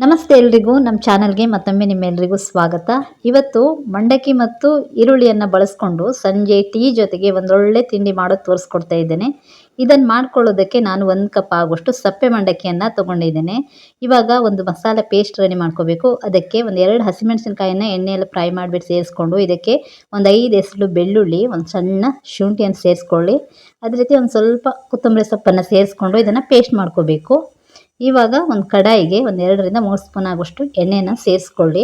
ನಮಸ್ತೆ ಎಲ್ರಿಗೂ ನಮ್ಮ ಚಾನಲ್ಗೆ ಮತ್ತೊಮ್ಮೆ ನಿಮ್ಮೆಲ್ಲರಿಗೂ ಸ್ವಾಗತ. ಇವತ್ತು ಮಂಡಕ್ಕಿ ಮತ್ತು ಈರುಳ್ಳಿಯನ್ನು ಬಳಸ್ಕೊಂಡು ಸಂಜೆ ಟೀ ಜೊತೆಗೆ ಒಂದೊಳ್ಳೆ ತಿಂಡಿ ಮಾಡೋದು ತೋರಿಸ್ಕೊಡ್ತಾ ಇದ್ದೇನೆ. ಇದನ್ನು ಮಾಡ್ಕೊಳ್ಳೋದಕ್ಕೆ ನಾನು 1 ಕಪ್ ಆಗುವಷ್ಟು ಸಪ್ಪೆ ಮಂಡಕ್ಕಿಯನ್ನು ತೊಗೊಂಡಿದ್ದೇನೆ. ಇವಾಗ ಒಂದು ಮಸಾಲೆ ಪೇಸ್ಟ್ ರೆಡಿ ಮಾಡ್ಕೋಬೇಕು. ಅದಕ್ಕೆ ಒಂದು 2 ಹಸಿಮೆಣಸಿನಕಾಯಿನ ಎಣ್ಣೆಯಲ್ಲಿ ಫ್ರೈ ಮಾಡಿಬಿಟ್ಟು ಸೇರಿಸ್ಕೊಂಡು ಇದಕ್ಕೆ ಒಂದು 5 ಎಸಳು ಬೆಳ್ಳುಳ್ಳಿ, ಒಂದು ಸಣ್ಣ ಶುಂಠಿಯನ್ನು ಸೇರಿಸ್ಕೊಳ್ಳಿ. ಅದೇ ರೀತಿ ಒಂದು ಸ್ವಲ್ಪ ಕೊತ್ತಂಬರಿ ಸೊಪ್ಪನ್ನು ಸೇರಿಸ್ಕೊಂಡು ಇದನ್ನು ಪೇಸ್ಟ್ ಮಾಡ್ಕೋಬೇಕು. ಇವಾಗ ಒಂದು ಕಡಾಯಿಗೆ ಒಂದು 2 ರಿಂದ 3 ಸ್ಪೂನ್ ಆಗುವಷ್ಟು ಎಣ್ಣೆಯನ್ನು ಸೇರಿಸ್ಕೊಳ್ಳಿ.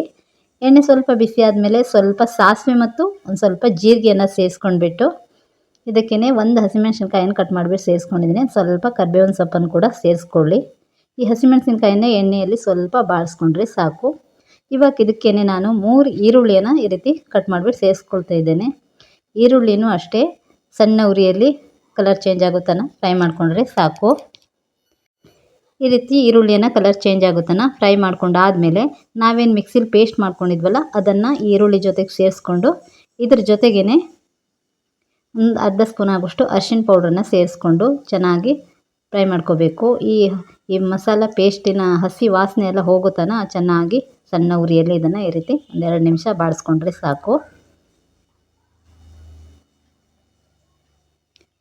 ಎಣ್ಣೆ ಸ್ವಲ್ಪ ಬಿಸಿ ಆದಮೇಲೆ ಸ್ವಲ್ಪ ಸಾಸಿವೆ ಮತ್ತು ಒಂದು ಸ್ವಲ್ಪ ಜೀರಿಗೆಯನ್ನು ಸೇರಿಸ್ಕೊಂಡ್ಬಿಟ್ಟು ಇದಕ್ಕೇ ಒಂದು ಹಸಿಮೆಣಸಿನಕಾಯಿನ ಕಟ್ ಮಾಡಿಬಿಟ್ಟು ಸೇರಿಸ್ಕೊಂಡಿದ್ದೀನಿ. ಸ್ವಲ್ಪ ಕರಿಬೇವಿನ ಸೊಪ್ಪನ್ನು ಕೂಡ ಸೇರಿಸ್ಕೊಳ್ಳಿ. ಈ ಹಸಿಮೆಣಸಿನಕಾಯಿನ ಎಣ್ಣೆಯಲ್ಲಿ ಸ್ವಲ್ಪ ಬಾಡಿಸ್ಕೊಂಡ್ರೆ ಸಾಕು. ಇವಾಗ ಇದಕ್ಕೇ ನಾನು 3 ಈರುಳ್ಳಿಯನ್ನು ಈ ರೀತಿ ಕಟ್ ಮಾಡಿಬಿಟ್ಟು ಸೇರಿಸ್ಕೊಳ್ತಾ ಇದ್ದೇನೆ. ಈರುಳ್ಳಿನೂ ಅಷ್ಟೇ ಸಣ್ಣ ಉರಿಯಲ್ಲಿ ಕಲರ್ ಚೇಂಜ್ ಆಗೋ ತನಕ ಫ್ರೈ ಮಾಡಿಕೊಂಡ್ರೆ ಸಾಕು. ಈ ರೀತಿ ಈರುಳ್ಳಿಯನ್ನು ಕಲರ್ ಚೇಂಜ್ ಆಗೋ ತನಕ ಫ್ರೈ ಮಾಡ್ಕೊಂಡಾದಮೇಲೆ ನಾವೇನು ಮಿಕ್ಸಿಲಿ ಪೇಸ್ಟ್ ಮಾಡ್ಕೊಂಡಿದ್ವಲ್ಲ ಅದನ್ನು ಈರುಳ್ಳಿ ಜೊತೆಗೆ ಸೇರಿಸ್ಕೊಂಡು ಇದ್ರ ಜೊತೆಗೇ ಒಂದು ಅರ್ಧ ಸ್ಪೂನ್ ಆಗುವಷ್ಟು ಅರಿಶಿಣ ಪೌಡ್ರನ್ನು ಸೇರಿಸ್ಕೊಂಡು ಚೆನ್ನಾಗಿ ಫ್ರೈ ಮಾಡ್ಕೋಬೇಕು. ಈ ಮಸಾಲ ಪೇಸ್ಟಿನ ಹಸಿ ವಾಸನೆ ಎಲ್ಲ ಹೋಗೋ ತನಕ ಚೆನ್ನಾಗಿ ಸಣ್ಣ ಉರಿಯಲ್ಲಿ ಇದನ್ನು ಈ ರೀತಿ 1-2 ನಿಮಿಷ ಬಾಡಿಸ್ಕೊಂಡ್ರೆ ಸಾಕು.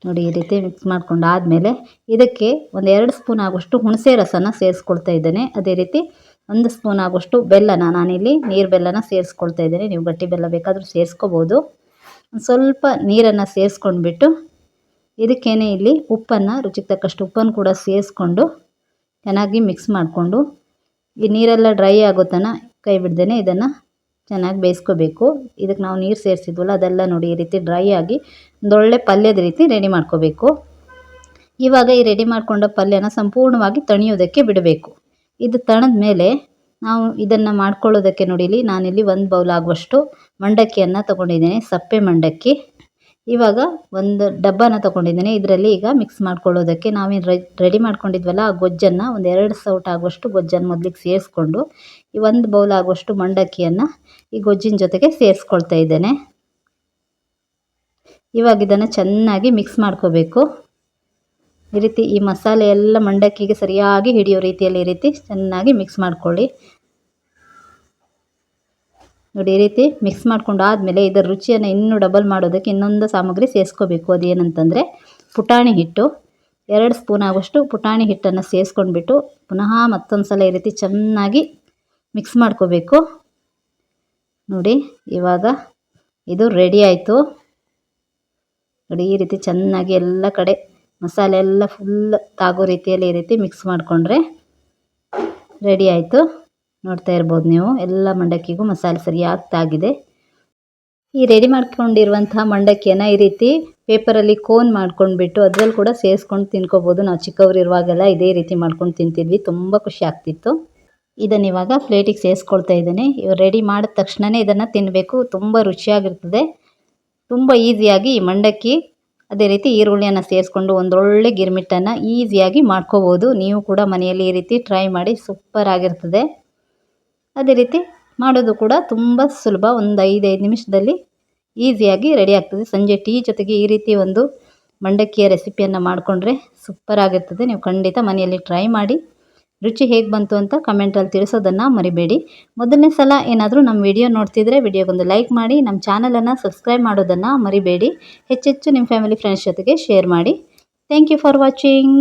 ನೋಡಿ, ಈ ರೀತಿ ಮಿಕ್ಸ್ ಮಾಡ್ಕೊಂಡಾದಮೇಲೆ ಇದಕ್ಕೆ ಒಂದು 2 ಸ್ಪೂನ್ ಆಗುವಷ್ಟು ಹುಣಸೆ ರಸನ ಸೇರಿಸ್ಕೊಳ್ತಾ ಇದ್ದೇನೆ. ಅದೇ ರೀತಿ 1 ಸ್ಪೂನ್ ಆಗುವಷ್ಟು ಬೆಲ್ಲನ, ನಾನಿಲ್ಲಿ ನೀರು ಬೆಲ್ಲನ ಸೇರಿಸ್ಕೊಳ್ತಾ ಇದ್ದೇನೆ. ನೀವು ಗಟ್ಟಿ ಬೆಲ್ಲ ಬೇಕಾದರೂ ಸೇರಿಸ್ಕೋಬೋದು. ಒಂದು ಸ್ವಲ್ಪ ನೀರನ್ನು ಸೇರಿಸ್ಕೊಂಡ್ಬಿಟ್ಟು ಇದಕ್ಕೇನೆ ಇಲ್ಲಿ ಉಪ್ಪನ್ನು, ರುಚಿಗೆ ತಕ್ಕಷ್ಟು ಉಪ್ಪನ್ನು ಕೂಡ ಸೇರಿಸ್ಕೊಂಡು ಚೆನ್ನಾಗಿ ಮಿಕ್ಸ್ ಮಾಡಿಕೊಂಡು ಈ ನೀರೆಲ್ಲ ಡ್ರೈ ಆಗೋ ತನಕ ಕೈ ಬಿಡ್ದೇನೆ ಇದನ್ನು ಚೆನ್ನಾಗಿ ಬೇಯಿಸ್ಕೋಬೇಕು. ಇದಕ್ಕೆ ನಾವು ನೀರು ಸೇರಿಸಿದ್ವಲ್ಲ ಅದೆಲ್ಲ ನೋಡಿ ಈ ರೀತಿ ಡ್ರೈ ಆಗಿ ಒಂದೊಳ್ಳೆ ಪಲ್ಯದ ರೀತಿ ರೆಡಿ ಮಾಡ್ಕೋಬೇಕು. ಇವಾಗ ಈ ರೆಡಿ ಮಾಡ್ಕೊಂಡ ಪಲ್ಯನ ಸಂಪೂರ್ಣವಾಗಿ ತಣಿಯೋದಕ್ಕೆ ಬಿಡಬೇಕು. ಇದು ತಣದ ಮೇಲೆ ನಾವು ಇದನ್ನು ಮಾಡ್ಕೊಳ್ಳೋದಕ್ಕೆ ನೋಡಿಲಿ ನಾನಿಲ್ಲಿ 1 ಬೌಲ್ ಆಗುವಷ್ಟು ಮಂಡಕ್ಕಿಯನ್ನು ತೊಗೊಂಡಿದ್ದೇನೆ, ಸಪ್ಪೆ ಮಂಡಕ್ಕಿ. ಇವಾಗ ಒಂದು ಡಬ್ಬನ ತೊಗೊಂಡಿದ್ದೇನೆ. ಇದರಲ್ಲಿ ಈಗ ಮಿಕ್ಸ್ ಮಾಡ್ಕೊಳ್ಳೋದಕ್ಕೆ ನಾವೇನು ರೆಡಿ ಮಾಡ್ಕೊಂಡಿದ್ವಲ್ಲ ಆ ಗೊಜ್ಜನ್ನು ಒಂದು 2 ಸೌಟ್ ಆಗುವಷ್ಟು ಗೊಜ್ಜನ್ನು ಮೊದಲಿಗೆ ಸೇರಿಸ್ಕೊಂಡು ಈ 1 ಬೌಲ್ ಆಗುವಷ್ಟು ಮಂಡಕ್ಕಿಯನ್ನು ಈ ಗೊಜ್ಜಿನ ಜೊತೆಗೆ ಸೇರಿಸ್ಕೊಳ್ತಾ ಇದ್ದೇನೆ. ಇವಾಗ ಇದನ್ನು ಚೆನ್ನಾಗಿ ಮಿಕ್ಸ್ ಮಾಡ್ಕೋಬೇಕು. ಈ ರೀತಿ ಈ ಮಸಾಲೆ ಎಲ್ಲ ಮಂಡಕ್ಕಿಗೆ ಸರಿಯಾಗಿ ಹಿಡಿಯೋ ರೀತಿಯಲ್ಲಿ ಈ ರೀತಿ ಚೆನ್ನಾಗಿ ಮಿಕ್ಸ್ ಮಾಡ್ಕೊಳ್ಳಿ. ನೋಡಿ, ಈ ರೀತಿ ಮಿಕ್ಸ್ ಮಾಡ್ಕೊಂಡಾದಮೇಲೆ ಇದರ ರುಚಿಯನ್ನು ಇನ್ನೂ ಡಬಲ್ ಮಾಡೋದಕ್ಕೆ ಇನ್ನೊಂದು ಸಾಮಗ್ರಿ ಸೇರಿಸ್ಕೋಬೇಕು. ಅದೇನಂತಂದರೆ ಪುಟಾಣಿ ಹಿಟ್ಟು. 2 ಸ್ಪೂನ್ ಆಗುವಷ್ಟು ಪುಟಾಣಿ ಹಿಟ್ಟನ್ನು ಸೇರಿಸ್ಕೊಂಡ್ಬಿಟ್ಟು ಪುನಃ ಮತ್ತೊಂದು ಸಲ ಈ ರೀತಿ ಚೆನ್ನಾಗಿ ಮಿಕ್ಸ್ ಮಾಡ್ಕೋಬೇಕು. ನೋಡಿ, ಇವಾಗ ಇದು ರೆಡಿ ಆಯಿತು. ನೋಡಿ, ಈ ರೀತಿ ಚೆನ್ನಾಗಿ ಎಲ್ಲ ಕಡೆ ಮಸಾಲೆ ಎಲ್ಲ ಫುಲ್ ತಾಗೋ ರೀತಿಯಲ್ಲಿ ಈ ರೀತಿ ಮಿಕ್ಸ್ ಮಾಡಿಕೊಂಡ್ರೆ ರೆಡಿ ಆಯಿತು. ನೋಡ್ತಾ ಇರ್ಬೋದು ನೀವು, ಎಲ್ಲ ಮಂಡಕ್ಕಿಗೂ ಮಸಾಲೆ ಸರಿಯಾಗಿ ತಾಗಿದೆ. ಈ ರೆಡಿ ಮಾಡ್ಕೊಂಡಿರುವಂತಹ ಮಂಡಕ್ಕಿಯನ್ನು ಈ ರೀತಿ ಪೇಪರಲ್ಲಿ ಕೋನ್ ಮಾಡ್ಕೊಂಡ್ಬಿಟ್ಟು ಅದರಲ್ಲಿ ಕೂಡ ಸೇರಿಸ್ಕೊಂಡು ತಿನ್ಕೋಬೋದು. ನಾವು ಚಿಕ್ಕವರು ಇರುವಾಗೆಲ್ಲ ಇದೇ ರೀತಿ ಮಾಡ್ಕೊಂಡು ತಿಂತಿದ್ವಿ, ತುಂಬ ಖುಷಿ ಆಗ್ತಿತ್ತು. ಇದನ್ನು ಇವಾಗ ಪ್ಲೇಟಿಗೆ ಸೇರಿಸ್ಕೊಳ್ತಾ ಇದ್ದೇನೆ. ಇವಾಗ ರೆಡಿ ಮಾಡಿದ ತಕ್ಷಣವೇ ಇದನ್ನು ತಿನ್ನಬೇಕು, ತುಂಬ ರುಚಿಯಾಗಿರ್ತದೆ. ತುಂಬ ಈಸಿಯಾಗಿ ಈ ಮಂಡಕ್ಕಿ ಅದೇ ರೀತಿ ಈರುಳ್ಳಿಯನ್ನು ಸೇರಿಸ್ಕೊಂಡು ಒಂದೊಳ್ಳೆ ಗಿರ್ಮಿಟ್ಟನ್ನು ಈಸಿಯಾಗಿ ಮಾಡ್ಕೋಬೋದು. ನೀವು ಕೂಡ ಮನೆಯಲ್ಲಿ ಈ ರೀತಿ ಟ್ರೈ ಮಾಡಿ, ಸೂಪರ್ ಆಗಿರ್ತದೆ. ಅದೇ ರೀತಿ ಮಾಡೋದು ಕೂಡ ತುಂಬ ಸುಲಭ, ಒಂದು 5 ನಿಮಿಷದಲ್ಲಿ ಈಸಿಯಾಗಿ ರೆಡಿ ಆಗ್ತದೆ. ಸಂಜೆ ಟೀ ಜೊತೆಗೆ ಈ ರೀತಿ ಒಂದು ಮಂಡಕ್ಕಿಯ ರೆಸಿಪಿಯನ್ನು ಮಾಡಿಕೊಂಡ್ರೆ ಸೂಪರ್ ಆಗಿರ್ತದೆ. ನೀವು ಖಂಡಿತ ಮನೆಯಲ್ಲಿ ಟ್ರೈ ಮಾಡಿ, ರುಚಿ ಹೇಗೆ ಬಂತು ಅಂತ ಕಮೆಂಟಲ್ಲಿ ತಿಳಿಸೋದನ್ನು ಮರಿಬೇಡಿ. ಮೊದಲನೇ ಸಲ ಏನಾದರೂ ನಮ್ಮ ವಿಡಿಯೋ ನೋಡ್ತಿದ್ರೆ ವಿಡಿಯೋಗೊಂದು ಲೈಕ್ ಮಾಡಿ, ನಮ್ಮ ಚಾನಲನ್ನು ಸಬ್ಸ್ಕ್ರೈಬ್ ಮಾಡೋದನ್ನು ಮರಿಬೇಡಿ. ಹೆಚ್ಚೆಚ್ಚು ನಿಮ್ಮ ಫ್ಯಾಮಿಲಿ ಫ್ರೆಂಡ್ಸ್ ಜೊತೆಗೆ ಶೇರ್ ಮಾಡಿ. Thank you for watching.